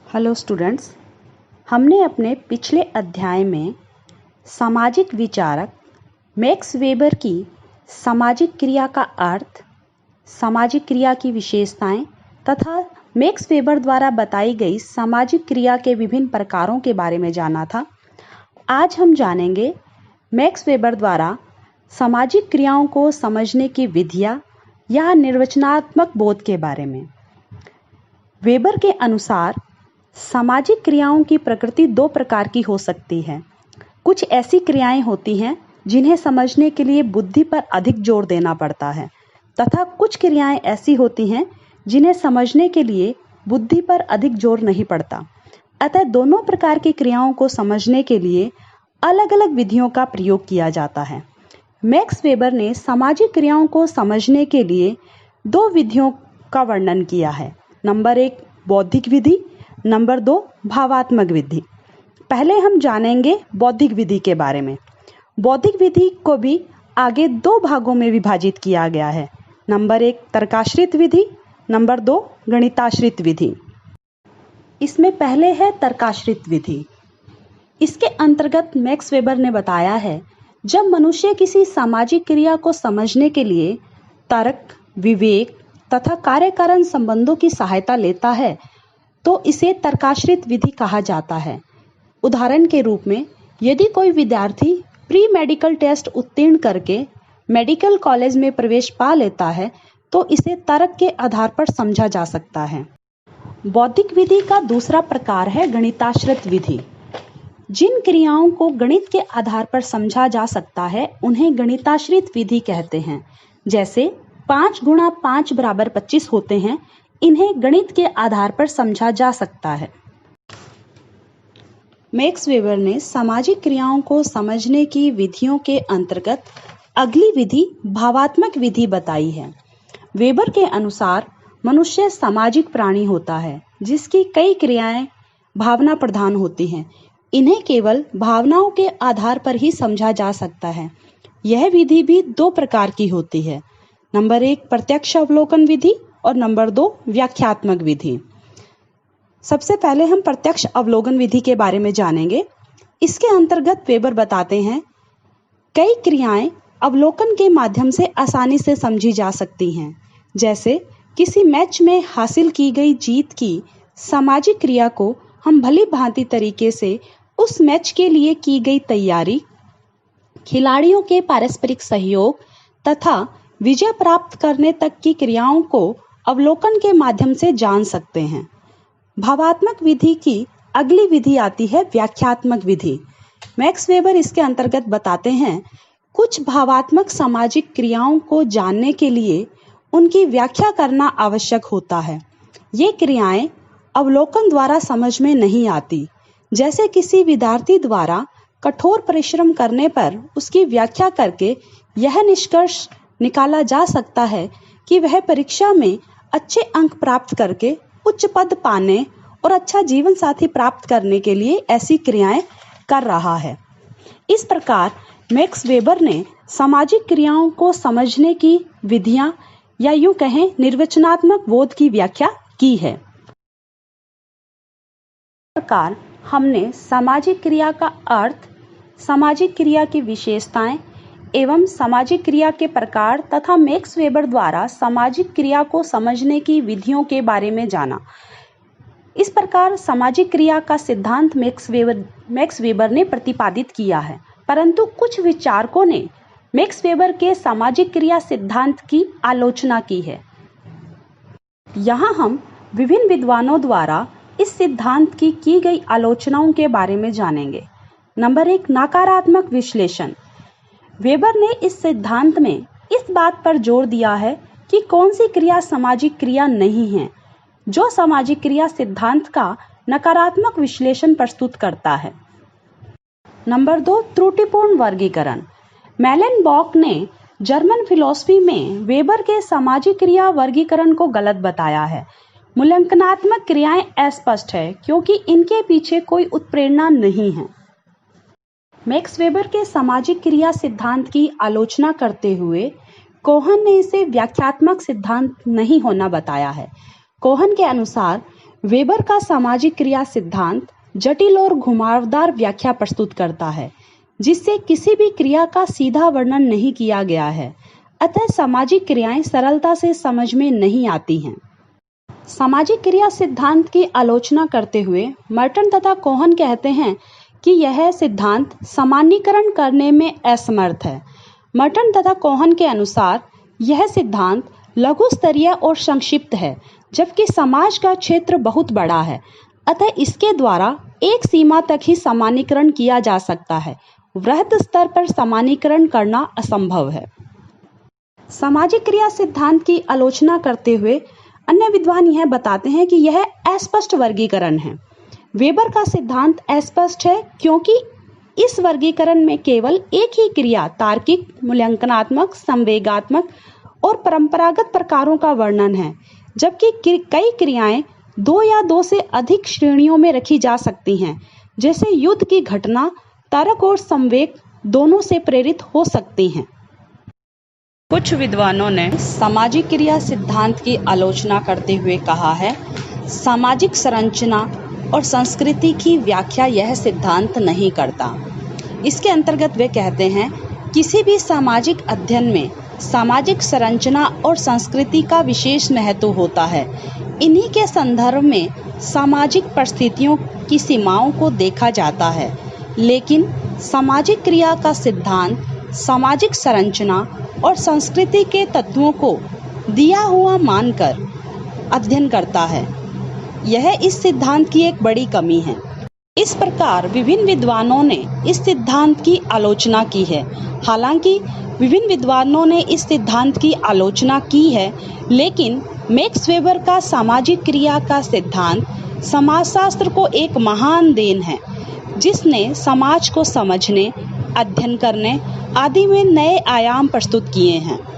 Hello students, हमने अपने पिछले अध्याय में सामाजिक विचारक मैक्स वेबर की सामाजिक क्रिया का अर्थ, सामाजिक क्रिया की विशेषताएं तथा मैक्स वेबर द्वारा बताई गई सामाजिक क्रिया के विभिन्न प्रकारों के बारे में जाना था। आज हम जानेंगे मैक्स वेबर द्वारा सामाजिक क्रियाओं को समझने की विधियां या निर्वचनात्मक बोध के बारे में। वेबर के अनुसार सामाजिक क्रियाओं की प्रकृति दो प्रकार की हो सकती है। कुछ ऐसी क्रियाएं होती हैं जिन्हें समझने के लिए बुद्धि पर अधिक जोर देना पड़ता है तथा कुछ क्रियाएं ऐसी होती हैं जिन्हें समझने के लिए बुद्धि पर अधिक जोर नहीं पड़ता। अतः दोनों प्रकार की क्रियाओं को समझने के लिए अलग अलग विधियों का प्रयोग किया जाता है। मैक्स वेबर ने सामाजिक क्रियाओं को समझने के लिए दो विधियों का वर्णन किया है। नंबर 1 बौद्धिक विधि, नंबर 2 भावात्मक विधि। पहले हम जानेंगे बौद्धिक विधि के बारे में। बौद्धिक विधि को भी आगे दो भागों में विभाजित किया गया है। नंबर 1 तर्काश्रित विधि, नंबर 2 गणिताश्रित विधि। इसमें पहले है तर्काश्रित विधि। इसके अंतर्गत मैक्स वेबर ने बताया है, जब मनुष्य किसी सामाजिक क्रिया को समझने के लिए तर्क, विवेक तथा कार्यकारण संबंधों की सहायता लेता है तो इसे तर्काश्रित विधि कहा जाता है। उदाहरण के रूप में, यदि कोई विद्यार्थी प्री मेडिकल टेस्ट उत्तीर्ण करके मेडिकल कॉलेज में प्रवेश पा लेता है तो इसे तर्क के आधार पर समझा जा सकता है। बौद्धिक विधि का दूसरा प्रकार है गणिताश्रित विधि। जिन क्रियाओं को गणित के आधार पर समझा जा सकता है उन्हें गणिताश्रित विधि कहते हैं। जैसे 5 गुणा 5 बराबर 25 होते हैं, इन्हें गणित के आधार पर समझा जा सकता है। मैक्स वेबर ने सामाजिक क्रियाओं को समझने की विधियों के अंतर्गत अगली विधि भावात्मक विधि बताई है। वेबर के अनुसार मनुष्य सामाजिक प्राणी होता है जिसकी कई क्रियाएं भावना प्रधान होती हैं। इन्हें केवल भावनाओं के आधार पर ही समझा जा सकता है। यह विधि भी दो प्रकार की होती है। नंबर 1 प्रत्यक्ष अवलोकन विधि और नंबर 2 व्याख्यात्मक विधि। सबसे पहले हम प्रत्यक्ष अवलोकन विधि के बारे में जानेंगे। इसके अंतर्गत वेबर बताते हैं, कई क्रियाएं अवलोकन के माध्यम से आसानी से समझी जा सकती हैं। जैसे किसी मैच में हासिल की गई जीत की सामाजिक क्रिया को हम भली भांति तरीके से उस मैच के लिए की गई तैयारी, खिलाड़ियों के पारस्परिक सहयोग तथा विजय प्राप्त करने तक की क्रियाओं को अवलोकन के माध्यम से जान सकते हैं। भावात्मक विधि की अगली विधि आती है व्याख्यात्मक विधि। मैक्स वेबर इसके अंतर्गत बताते हैं, कुछ भावात्मक सामाजिक क्रियाओं को जानने के लिए उनकी व्याख्या करना आवश्यक होता है। ये क्रियाएं अवलोकन द्वारा समझ में नहीं आती। जैसे किसी विद्यार्थी द्वारा कठोर परिश्रम करने पर उसकी व्याख्या करके यह निष्कर्ष निकाला जा सकता है कि वह परीक्षा में अच्छे अंक प्राप्त करके उच्च पद पाने और अच्छा जीवन साथी प्राप्त करने के लिए ऐसी क्रियाएं कर रहा है। इस प्रकार मैक्स वेबर ने सामाजिक क्रियाओं को समझने की विधियां या यूं कहें निर्वचनात्मक बोध की व्याख्या की है। इस प्रकार हमने सामाजिक क्रिया का अर्थ, सामाजिक क्रिया की विशेषताएं एवं सामाजिक क्रिया के प्रकार तथा मैक्स वेबर द्वारा सामाजिक क्रिया को समझने की विधियों के बारे में जाना। इस प्रकार सामाजिक क्रिया का सिद्धांत मैक्स वेबर ने प्रतिपादित किया है, परंतु कुछ विचारकों ने मैक्स वेबर के सामाजिक क्रिया सिद्धांत की आलोचना की है। यहाँ हम विभिन्न विद्वानों द्वारा इस सिद्धांत की गई आलोचनाओं के बारे में जानेंगे। नंबर 1 नकारात्मक विश्लेषण। वेबर ने इस सिद्धांत में इस बात पर जोर दिया है कि कौन सी क्रिया सामाजिक क्रिया नहीं है, जो सामाजिक क्रिया सिद्धांत का नकारात्मक विश्लेषण प्रस्तुत करता है। नंबर 2 त्रुटिपूर्ण वर्गीकरण। मेलेनबॉक ने जर्मन फिलॉसफी में वेबर के सामाजिक क्रिया वर्गीकरण को गलत बताया है। मूल्यांकनात्मक क्रियाएं अस्पष्ट है क्योंकि इनके पीछे कोई उत्प्रेरणा नहीं है। मैक्स वेबर के सामाजिक क्रिया सिद्धांत की आलोचना करते हुए कोहन ने इसे व्याख्यात्मक सिद्धांत नहीं होना बताया है। कोहन के अनुसार वेबर का सामाजिक क्रिया सिद्धांत जटिल और घुमावदार व्याख्या प्रस्तुत करता है, जिससे किसी भी क्रिया का सीधा वर्णन नहीं किया गया है। अतः सामाजिक क्रियाएं सरलता से समझ में नहीं आती हैं। सामाजिक क्रिया सिद्धांत की आलोचना करते हुए मर्टन तथा कोहन कहते हैं कि यह सिद्धांत सामान्यीकरण करने में असमर्थ है। मर्टन तथा कोहन के अनुसार यह सिद्धांत लघु स्तरीय और संक्षिप्त है, जबकि समाज का क्षेत्र बहुत बड़ा है। अतः इसके द्वारा एक सीमा तक ही सामान्यीकरण किया जा सकता है। वृहद स्तर पर सामान्यीकरण करना असंभव है। सामाजिक क्रिया सिद्धांत की आलोचना करते हुए अन्य विद्वान यह बताते हैं कि यह अस्पष्ट वर्गीकरण है। वेबर का सिद्धांत अस्पष्ट है क्योंकि इस वर्गीकरण में केवल एक ही क्रिया तार्किक, मूल्यांकनात्मक, संवेगात्मक और परंपरागत प्रकारों का वर्णन है, जबकि कई क्रियाएं दो या दो से अधिक श्रेणियों में रखी जा सकती हैं, जैसे युद्ध की घटना तर्क और संवेग दोनों से प्रेरित हो सकती हैं। कुछ विद्वानों ने सामाजिक क्रिया सिद्धांत की आलोचना करते हुए कहा है, सामाजिक संरचना और संस्कृति की व्याख्या यह सिद्धांत नहीं करता। इसके अंतर्गत वे कहते हैं, किसी भी सामाजिक अध्ययन में सामाजिक संरचना और संस्कृति का विशेष महत्व होता है। इन्हीं के संदर्भ में सामाजिक परिस्थितियों की सीमाओं को देखा जाता है, लेकिन सामाजिक क्रिया का सिद्धांत सामाजिक संरचना और संस्कृति के तत्वों को दिया हुआ मानकर अध्ययन करता है। यह इस सिद्धांत की एक बड़ी कमी है। इस प्रकार विभिन्न विद्वानों ने इस सिद्धांत की आलोचना की है। हालांकि विभिन्न विद्वानों ने इस सिद्धांत की आलोचना की है, लेकिन मैक्स वेबर का सामाजिक क्रिया का सिद्धांत समाजशास्त्र को एक महान देन है, जिसने समाज को समझने, अध्ययन करने आदि में नए आयाम प्रस्तुत किए हैं।